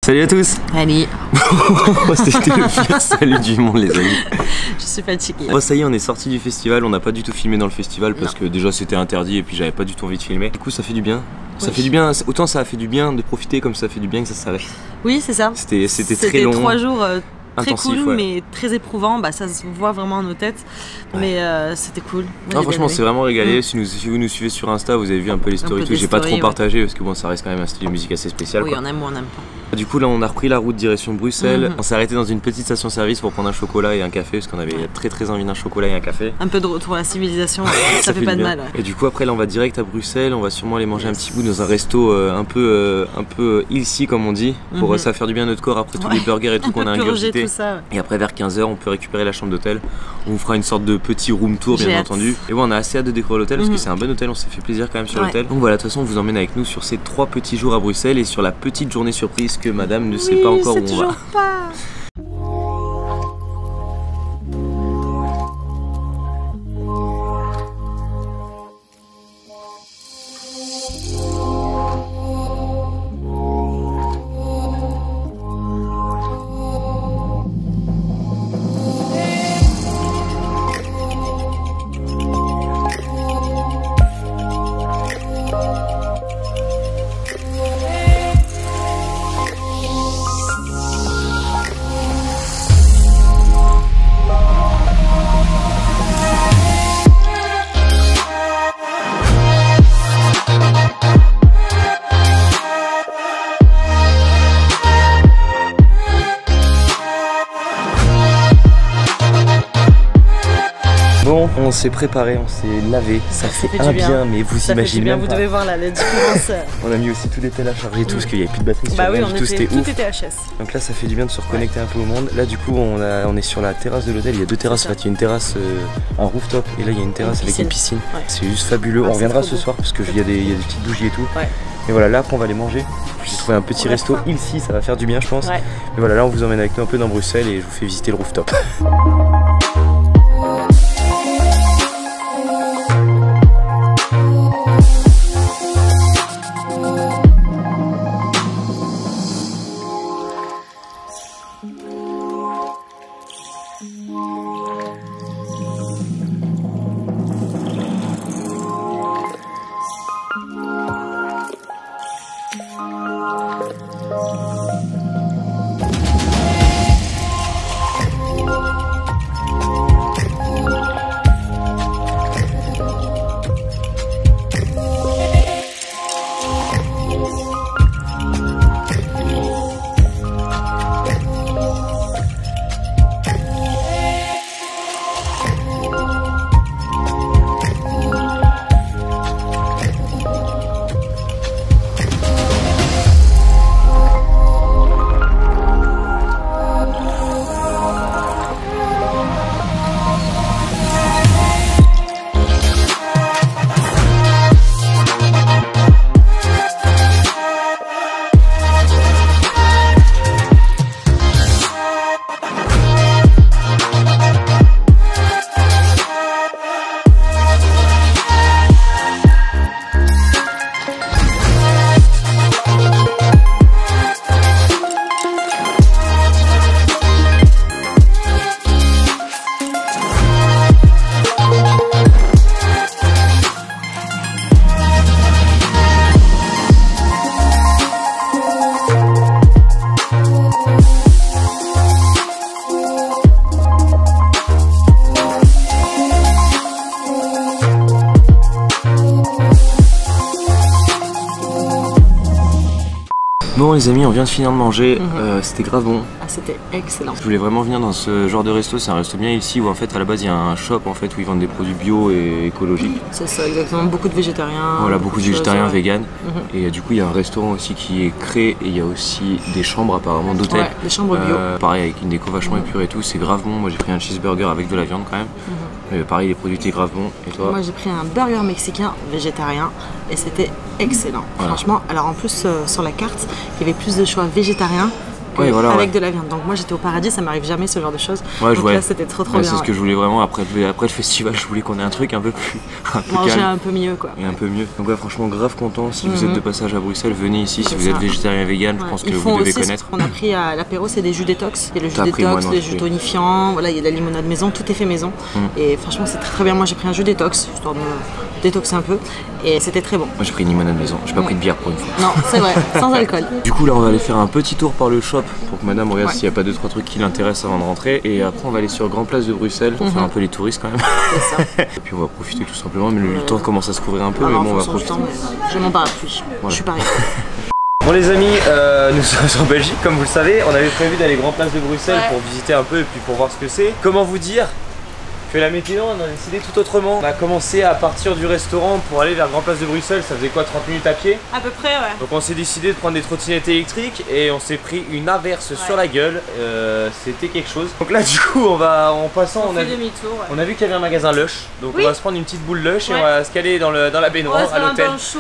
Salut à tous. Allez. C'était le pire salut du monde les amis. Je suis fatiguée. Oh ça y est, on est sorti du festival, on n'a pas du tout filmé dans le festival parce que déjà c'était interdit et puis j'avais pas du tout envie de filmer. Du coup ça fait du bien. Ça fait du bien, autant ça a fait du bien de profiter comme ça fait du bien que ça s'arrête. Oui c'est ça. C'était très long. 3 jours très intensif, cool ouais. Mais très éprouvant, bah, ça se voit vraiment à nos têtes. Ouais. Mais c'était cool. Non, franchement c'est vraiment régalé, si vous nous suivez sur Insta vous avez vu un peu les stories tout, j'ai pas trop partagé parce que bon ça reste quand même un style de musique assez spécial. Oui quoi. on aime ou on n'aime pas. Du coup là on a repris la route direction Bruxelles, on s'est arrêté dans une petite station service pour prendre un chocolat et un café parce qu'on avait très envie d'un chocolat et un café. Un peu de retour à la civilisation, ça fait pas de mal. Ouais. Et du coup après là on va direct à Bruxelles, on va sûrement aller manger un petit bout dans un resto un peu ici comme on dit, pour ça faire du bien à notre corps après tous les burgers et tout qu'on a ingurgité. Et après vers 15h on peut récupérer la chambre d'hôtel, on vous fera une sorte de petit room tour bien entendu. Et bon on a assez hâte de découvrir l'hôtel parce que c'est un bon hôtel, on s'est fait plaisir quand même sur l'hôtel. Donc voilà, de toute façon on vous emmène avec nous sur ces 3 petits jours à Bruxelles et sur la petite journée surprise que madame ne sait pas encore où on va. Bon, on s'est préparé, on s'est lavé, ça fait un bien, mais vous imaginez même vous pas. devez voir là la différence. On a mis aussi tous les tels à charger et tout, parce qu'il n'y avait plus de batterie sur oui, tout c'était ouf. Tout était HS. Donc là ça fait du bien de se reconnecter un peu au monde. Là du coup on est sur la terrasse de l'hôtel, il y a 2 terrasses, en fait. Il y a une terrasse en rooftop et là il y a une terrasse avec une piscine. Ouais. C'est juste fabuleux, on reviendra ce soir parce qu'il y a des petites bougies et tout. Ouais. Et voilà, là après on va aller manger. J'ai trouvé un petit resto ici, ça va faire du bien je pense. Ouais. Mais voilà, là on vous emmène avec nous un peu dans Bruxelles et je vous fais visiter le rooftop. Bon les amis, on vient de finir de manger, c'était grave bon. Ah, c'était excellent. Je voulais vraiment venir dans ce genre de resto, c'est un resto bien ici où en fait à la base il y a un shop en fait où ils vendent des produits bio et écologiques. C'est ça exactement, beaucoup de végétariens. Voilà, beaucoup de végétariens, vegan. Et du coup il y a un restaurant aussi qui est créé et il y a aussi des chambres apparemment d'hôtel. Ouais, des chambres bio. Pareil avec une déco vachement épurée et tout, c'est grave bon. Moi j'ai pris un cheeseburger avec de la viande quand même. Pareil les produits étaient grave bons. Et toi? Moi j'ai pris un burger mexicain végétarien et c'était excellent. Voilà. Franchement, alors en plus sur la carte il y avait plus de choix végétariens avec de la viande. Donc moi j'étais au paradis, ça m'arrive jamais ce genre de choses. Donc là c'était trop bien. C'est ce que je voulais vraiment. Après le festival, je voulais qu'on ait un truc un peu plus manger un peu mieux quoi. Et un peu mieux. Donc franchement grave content. Si vous êtes de passage à Bruxelles, venez ici. Si vous êtes végétarien et vegan, je pense que vous devez connaître. On a pris à l'apéro, c'est des jus détox. Il y a le jus détox, des jus tonifiants. Voilà, il y a de la limonade maison. Tout est fait maison. Et franchement c'est très bien. Moi j'ai pris un jus détox histoire de me détoxer un peu. Et c'était très bon. Moi j'ai pris une limonade maison. J'ai pas pris de bière pour une fois. Non, c'est vrai, sans alcool. Du coup là on va aller faire un petit tour par le shop pour que madame regarde s'il n'y a pas 2-3 trucs qui l'intéressent avant de rentrer. Et après on va aller sur Grand Place de Bruxelles pour faire un peu les touristes quand même. C'est ça. Et puis on va profiter tout simplement. Mais le temps commence à se couvrir un peu, mais bon on va profiter. J'ai mon parapluie. Voilà. Je suis pareil. Bon les amis, nous sommes en Belgique comme vous le savez. On avait prévu d'aller Grand Place de Bruxelles pour visiter un peu et puis pour voir ce que c'est. Comment vous dire que la météo, on a décidé tout autrement. On a commencé à partir du restaurant pour aller vers Grand Place de Bruxelles. Ça faisait quoi, 30 minutes à pied? À peu près, ouais. Donc on s'est décidé de prendre des trottinettes électriques et on s'est pris une averse sur la gueule. C'était quelque chose. Donc là du coup en passant on a vu qu'il y avait un magasin Lush. Donc on va se prendre une petite boule Lush et on va se caler dans la baignoire à l'hôtel. Un bain chaud,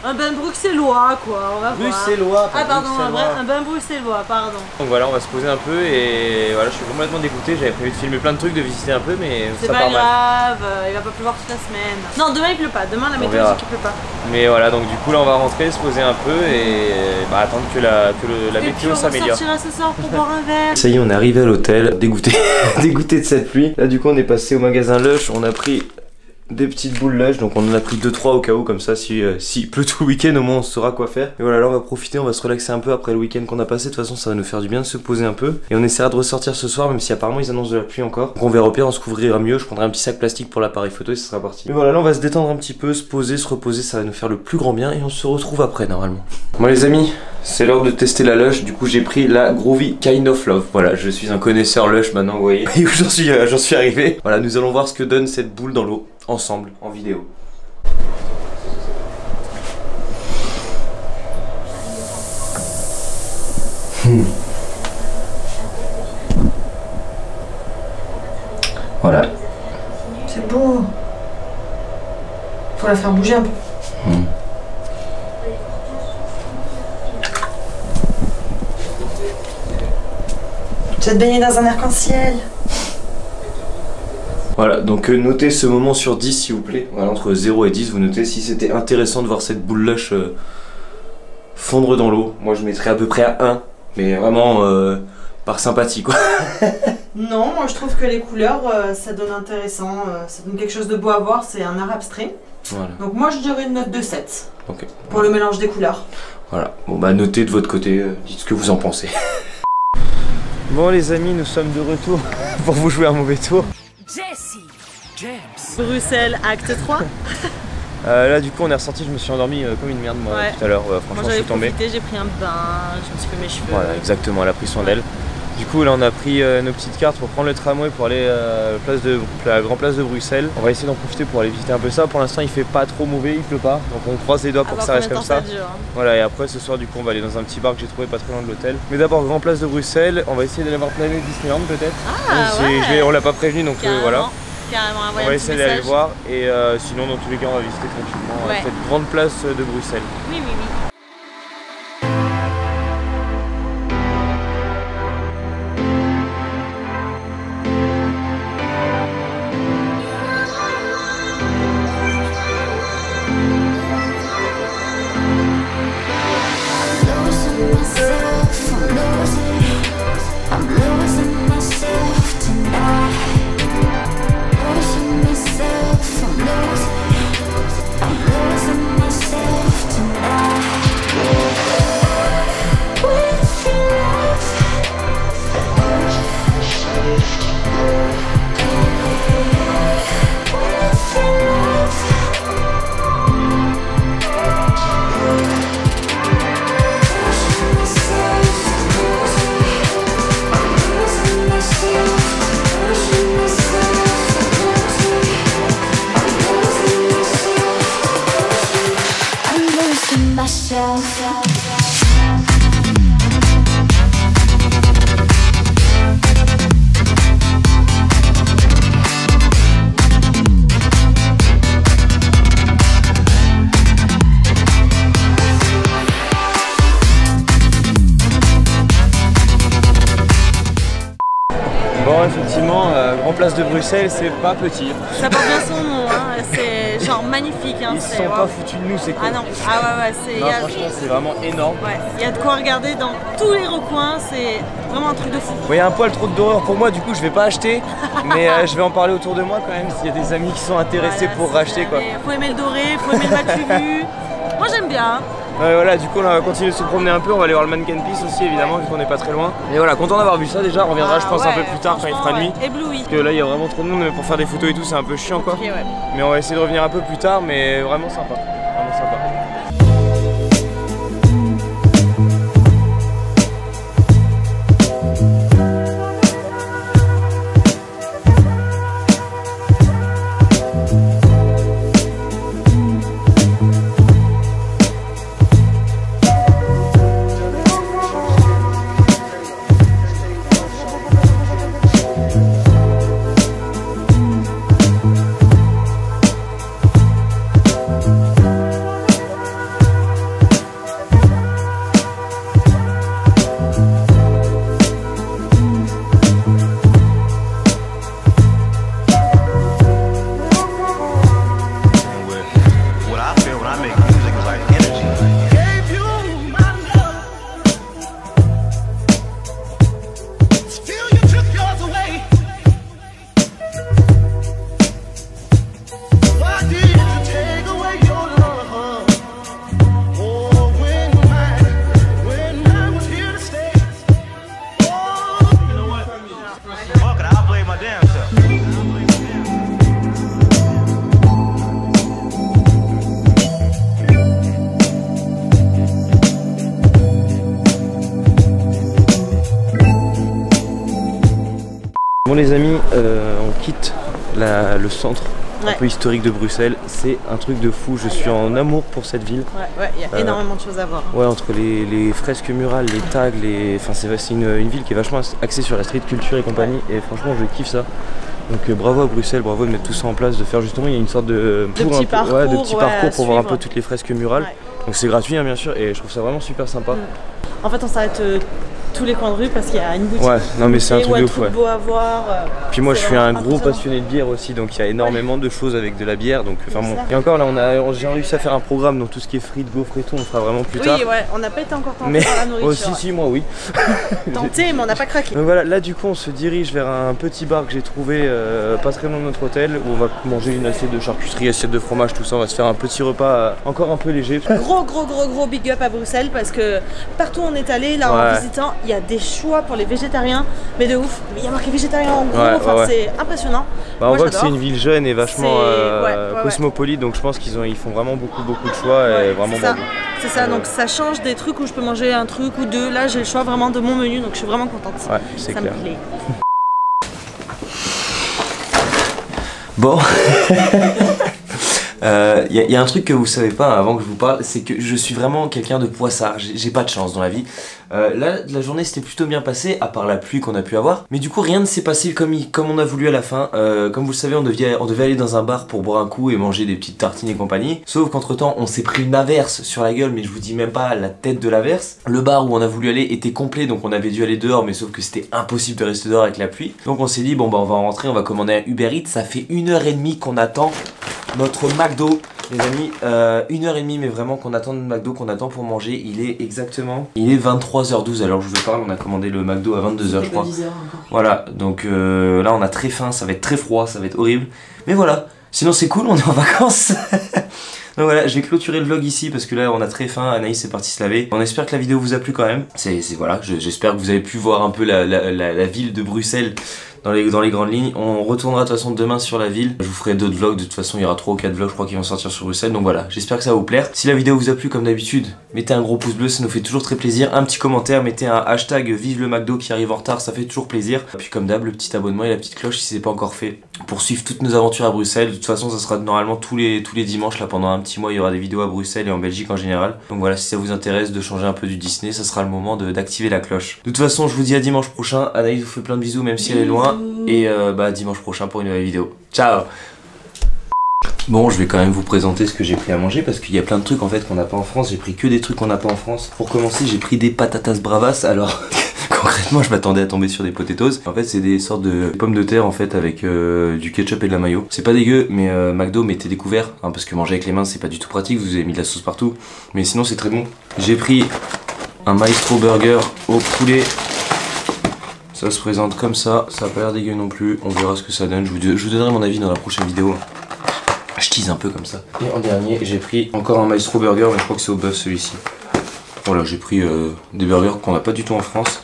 un bain bruxellois quoi, on va voir. Un bain bruxellois, pardon. Donc voilà, on va se poser un peu et voilà, je suis complètement dégoûté. J'avais prévu de filmer plein de trucs, de visiter un peu, mais ça part mal. C'est pas grave, il va pas pleuvoir toute la semaine. Non, demain il pleut pas, demain la météo dit qu'il pleut pas. Mais voilà, donc du coup là on va rentrer, se poser un peu et attendre que la météo s'améliore. On sortira ce soir pour boire un verre. Ça y est, on est arrivé à l'hôtel, dégoûté, dégoûté de cette pluie. Là du coup on est passé au magasin Lush, on a pris des petites boules Lush, donc on en a pris 2-3 au cas où, comme ça si pleut tout le week-end au moins on saura quoi faire. Et voilà, là on va profiter, on va se relaxer un peu après le week-end qu'on a passé. De toute façon ça va nous faire du bien de se poser un peu. Et on essaiera de ressortir ce soir, même si apparemment ils annoncent de la pluie encore. Donc on verra au pire, on se couvrira mieux. Je prendrai un petit sac plastique pour l'appareil photo et ce sera parti. Mais voilà, là on va se détendre un petit peu, se poser, se reposer, ça va nous faire le plus grand bien et on se retrouve après normalement. Bon les amis, c'est l'heure de tester la Lush. Du coup j'ai pris la Groovy Kind of Love. Voilà, je suis un connaisseur Lush maintenant, vous voyez. Et où j'en suis arrivé. Voilà, nous allons voir ce que donne cette boule dans l'eau ensemble en vidéo. Voilà. C'est beau. Faut la faire bouger un peu. Tu vas te baigner dans un arc-en-ciel. Voilà, donc notez ce moment sur 10 s'il vous plaît. Voilà, entre 0 et 10, vous notez si c'était intéressant de voir cette boule Lush fondre dans l'eau. Moi je mettrais à peu près à 1, mais vraiment par sympathie quoi. Non, moi je trouve que les couleurs ça donne intéressant, ça donne quelque chose de beau à voir, c'est un art abstrait. Voilà. Donc moi je dirais une note de 7 pour le mélange des couleurs. Voilà, bon bah notez de votre côté, dites ce que vous en pensez. Bon les amis, nous sommes de retour pour vous jouer un mauvais tour. James. Bruxelles, acte 3. Là du coup on est ressorti, je me suis endormi comme une merde moi tout à l'heure, franchement je suis tombé. J'ai pris un bain, je me suis fait mes cheveux. Voilà exactement, elle a pris soin d'elle. Du coup là on a pris nos petites cartes pour prendre le tramway pour aller à la Grand Place de Bruxelles. On va essayer d'en profiter pour aller visiter un peu ça. Pour l'instant il fait pas trop mauvais, il pleut pas, donc on croise les doigts pour que ça reste comme ça. Voilà, et après ce soir du coup on va aller dans un petit bar que j'ai trouvé pas très loin de l'hôtel. Mais d'abord Grand Place de Bruxelles, on va essayer d'aller voir Planet Disneyland peut-être. On l'a pas prévenu donc voilà. On va essayer d'aller le voir et sinon dans tous les cas on va visiter tranquillement cette grande place de Bruxelles. Oui. I'm losing myself tonight. Bon, effectivement, Grand Place de Bruxelles, c'est pas petit. Ça porte bien son nom, hein. C'est genre magnifique. Hein. Ils se sont pas foutus de nous, c'est cool. Ah non, ouais, c'est... Franchement, c'est vraiment énorme. Ouais, il y a de quoi regarder dans tous les recoins, c'est vraiment un truc de fou. Il y a un poil trop d'horreur pour moi, du coup je vais pas acheter, mais je vais en parler autour de moi quand même, s'il y a des amis qui sont intéressés pour racheter quoi. Faut aimer le doré, faut aimer le matu. Moi j'aime bien. Ouais, voilà, du coup on va continuer de se promener un peu, on va aller voir le Mannequin Peace aussi évidemment vu qu'on est pas très loin. Et voilà, content d'avoir vu ça déjà, on reviendra je pense un peu plus tard quand il fera nuit. Ébloui. Parce que là il y a vraiment trop de monde, mais pour faire des photos et tout c'est un peu chiant quoi. Okay, ouais. Mais on va essayer de revenir un peu plus tard, mais vraiment sympa. Vraiment sympa. Bon les amis, on quitte le centre un peu historique de Bruxelles, c'est un truc de fou, je suis en amour pour cette ville. Ouais, il y a énormément de choses à voir. Ouais, entre les fresques murales, les tags, enfin c'est une ville qui est vachement axée sur la street culture et compagnie, et franchement je kiffe ça. Donc bravo à Bruxelles, bravo de mettre tout ça en place, de faire justement, il y a une sorte de petit parcours, pour voir un peu toutes les fresques murales. Donc c'est gratuit hein, bien sûr, et je trouve ça vraiment super sympa. En fait on s'arrête tous les coins de rue parce qu'il y a une boutique. Ouais, non mais c'est un truc de fou. Beau à voir. Puis moi je suis un gros passionné de bière aussi, donc il y a énormément de choses avec de la bière. Donc enfin bon. Et encore là j'ai réussi à faire un programme, donc tout ce qui est frites, gaufres et tout, on fera vraiment plus tard. Oui ouais, on n'a pas été encore tenté par la nourriture. Si moi oui. Tenté mais on n'a pas craqué. Donc voilà, là du coup on se dirige vers un petit bar que j'ai trouvé pas très loin de notre hôtel, où on va manger une assiette de charcuterie, assiette de fromage, tout ça. On va se faire un petit repas encore un peu léger. Gros big up à Bruxelles parce que partout où on est allé là en visitant, il y a des choix pour les végétariens, mais de ouf. Il y a marqué végétarien en gros, c'est impressionnant. Bah, on voit que c'est une ville jeune et vachement cosmopolite, donc je pense qu'ils font vraiment beaucoup de choix et vraiment bon. C'est ça, donc ça change des trucs où je peux manger un truc ou deux. Là j'ai le choix vraiment de mon menu, donc je suis vraiment contente. Ouais, c'est clair. Me plaît. Bon. Y a un truc que vous savez pas avant que je vous parle, c'est que je suis vraiment quelqu'un de poissard, j'ai pas de chance dans la vie. Là, la journée s'était plutôt bien passée, à part la pluie qu'on a pu avoir. Mais du coup, rien ne s'est passé comme on a voulu à la fin. Comme vous le savez, on devait aller dans un bar pour boire un coup et manger des petites tartines et compagnie. Sauf qu'entre temps, on s'est pris une averse sur la gueule, mais je vous dis même pas la tête de l'averse. Le bar où on a voulu aller était complet, donc on avait dû aller dehors, mais sauf que c'était impossible de rester dehors avec la pluie. Donc on s'est dit, bon bah on va rentrer, on va commander un Uber Eats. Ça fait 1h30 qu'on attend notre McDo. Les amis, 1h30 mais vraiment qu'on attend le McDo, qu'on attend pour manger. Il est 23h12 alors je vous parle, on a commandé le McDo à 22h je crois. Voilà, donc là on a très faim, ça va être très froid, ça va être horrible. Mais voilà, sinon c'est cool, on est en vacances. Donc voilà, je vais clôturer le vlog ici parce que là on a très faim, Anaïs est partie se laver. On espère que la vidéo vous a plu quand même. Voilà, j'espère que vous avez pu voir un peu la ville de Bruxelles dans les grandes lignes. On retournera de toute façon demain sur la ville. Je vous ferai d'autres vlogs, de toute façon il y aura 3 ou 4 vlogs je crois qui vont sortir sur Bruxelles. Donc voilà, j'espère que ça va vous plaire. Si la vidéo vous a plu comme d'habitude, mettez un gros pouce bleu, ça nous fait toujours très plaisir. Un petit commentaire, mettez un hashtag vive le McDo qui arrive en retard, ça fait toujours plaisir. Et puis comme d'hab, le petit abonnement et la petite cloche si c'est pas encore fait pour suivre toutes nos aventures à Bruxelles. De toute façon ça sera normalement tous les dimanches là pendant un petit mois, il y aura des vidéos à Bruxelles et en Belgique en général. Donc voilà, si ça vous intéresse de changer un peu du Disney, ça sera le moment d'activer la cloche. De toute façon je vous dis à dimanche prochain. Anaïs vous fait plein de bisous même si elle est loin. Et dimanche prochain pour une nouvelle vidéo. Ciao. Bon, je vais quand même vous présenter ce que j'ai pris à manger parce qu'il y a plein de trucs en fait qu'on n'a pas en France. J'ai pris que des trucs qu'on n'a pas en France. Pour commencer, j'ai pris des patatas bravas. Alors, concrètement, je m'attendais à tomber sur des potatoes. En fait, c'est des sortes de pommes de terre en fait avec du ketchup et de la mayo. C'est pas dégueu, mais McDo mettez des couverts hein, parce que manger avec les mains c'est pas du tout pratique. Vous avez mis de la sauce partout, mais sinon c'est très bon. J'ai pris un Maestro Burger au poulet. Ça se présente comme ça. Ça a pas l'air dégueu non plus. On verra ce que ça donne. Je vous donnerai mon avis dans la prochaine vidéo. Je tease un peu comme ça. Et en dernier, j'ai pris encore un Maestro Burger, mais je crois que c'est au bœuf celui-ci. Voilà, j'ai pris des burgers qu'on n'a pas du tout en France.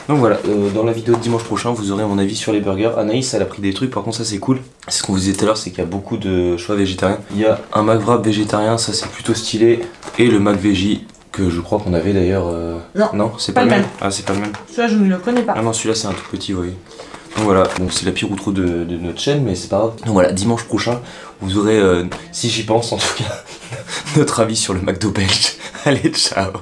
Donc voilà, dans la vidéo de dimanche prochain, vous aurez mon avis sur les burgers. Anaïs, elle a pris des trucs, par contre ça c'est cool. C'est ce qu'on vous disait tout à l'heure, c'est qu'il y a beaucoup de choix végétariens. Il y a un McWrap végétarien, ça c'est plutôt stylé. Et le McVeggie, que je crois qu'on avait d'ailleurs... Non, c'est pas le même. Ah, c'est pas le même. Celui-là, je ne le connais pas. Ah non, celui-là c'est un tout petit, vous voyez. Donc voilà, bon, c'est la pire outro de notre chaîne, mais c'est pas grave. Donc voilà, dimanche prochain, vous aurez, si j'y pense en tout cas, notre avis sur le McDo belge. Allez, ciao.